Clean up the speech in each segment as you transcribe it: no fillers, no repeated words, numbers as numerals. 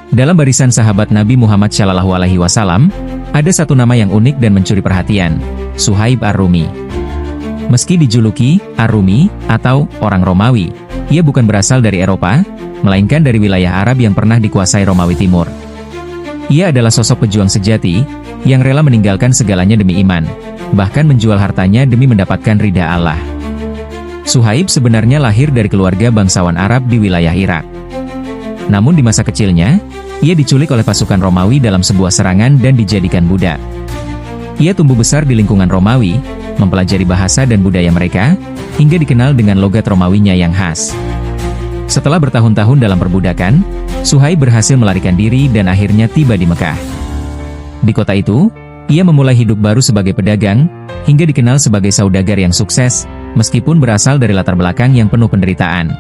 Dalam barisan sahabat Nabi Muhammad SAW, ada satu nama yang unik dan mencuri perhatian, Suhaib Ar-Rumi. Meski dijuluki Ar-Rumi atau orang Romawi, ia bukan berasal dari Eropa, melainkan dari wilayah Arab yang pernah dikuasai Romawi Timur. Ia adalah sosok pejuang sejati, yang rela meninggalkan segalanya demi iman, bahkan menjual hartanya demi mendapatkan ridha Allah. Suhaib sebenarnya lahir dari keluarga bangsawan Arab di wilayah Irak. Namun di masa kecilnya, ia diculik oleh pasukan Romawi dalam sebuah serangan dan dijadikan budak. Ia tumbuh besar di lingkungan Romawi, mempelajari bahasa dan budaya mereka, hingga dikenal dengan logat Romawinya yang khas. Setelah bertahun-tahun dalam perbudakan, Suhaib berhasil melarikan diri dan akhirnya tiba di Mekah. Di kota itu, ia memulai hidup baru sebagai pedagang, hingga dikenal sebagai saudagar yang sukses, meskipun berasal dari latar belakang yang penuh penderitaan.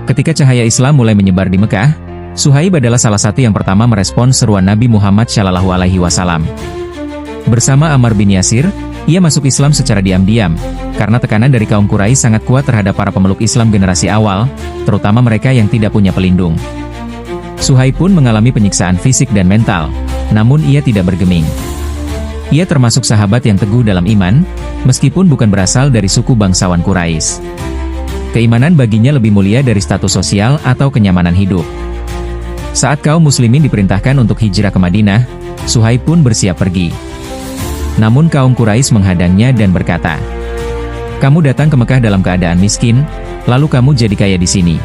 Ketika cahaya Islam mulai menyebar di Mekah, Suhaib adalah salah satu yang pertama merespons seruan Nabi Muhammad SAW. Bersama Ammar bin Yasir, ia masuk Islam secara diam-diam, karena tekanan dari kaum Quraisy sangat kuat terhadap para pemeluk Islam generasi awal, terutama mereka yang tidak punya pelindung. Suhaib pun mengalami penyiksaan fisik dan mental, namun ia tidak bergeming. Ia termasuk sahabat yang teguh dalam iman, meskipun bukan berasal dari suku bangsawan Quraisy. Keimanan baginya lebih mulia dari status sosial atau kenyamanan hidup. Saat kaum muslimin diperintahkan untuk hijrah ke Madinah, Suhaib pun bersiap pergi. Namun kaum Quraisy menghadangnya dan berkata, "Kamu datang ke Mekah dalam keadaan miskin, lalu kamu jadi kaya di sini.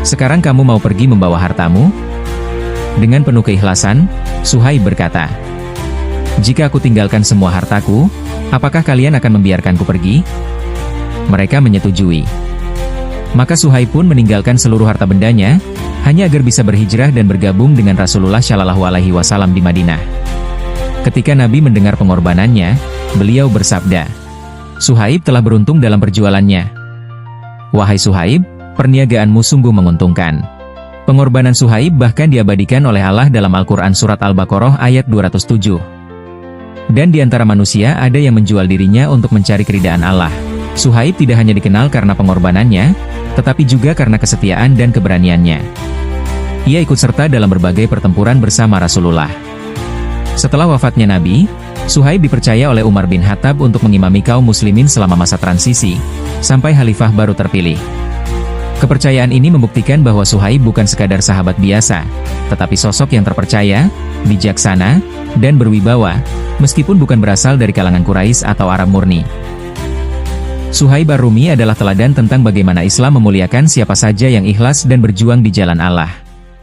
Sekarang kamu mau pergi membawa hartamu?" Dengan penuh keikhlasan, Suhaib berkata, "Jika aku tinggalkan semua hartaku, apakah kalian akan membiarkanku pergi?" Mereka menyetujui. Maka Suhaib pun meninggalkan seluruh harta bendanya, hanya agar bisa berhijrah dan bergabung dengan Rasulullah SAW di Madinah. Ketika Nabi mendengar pengorbanannya, beliau bersabda, "Suhaib telah beruntung dalam perjualannya." Wahai Suhaib, perniagaanmu sungguh menguntungkan. Pengorbanan Suhaib bahkan diabadikan oleh Allah dalam Al-Quran Surat Al-Baqarah ayat 207. Dan di antara manusia ada yang menjual dirinya untuk mencari keridaan Allah. Suhaib tidak hanya dikenal karena pengorbanannya, tetapi juga karena kesetiaan dan keberaniannya. Ia ikut serta dalam berbagai pertempuran bersama Rasulullah. Setelah wafatnya Nabi, Suhaib dipercaya oleh Umar bin Khattab untuk mengimami kaum muslimin selama masa transisi, sampai khalifah baru terpilih. Kepercayaan ini membuktikan bahwa Suhaib bukan sekadar sahabat biasa, tetapi sosok yang terpercaya, bijaksana, dan berwibawa, meskipun bukan berasal dari kalangan Quraisy atau Arab murni. Suhaib Ar-Rumi adalah teladan tentang bagaimana Islam memuliakan siapa saja yang ikhlas dan berjuang di jalan Allah.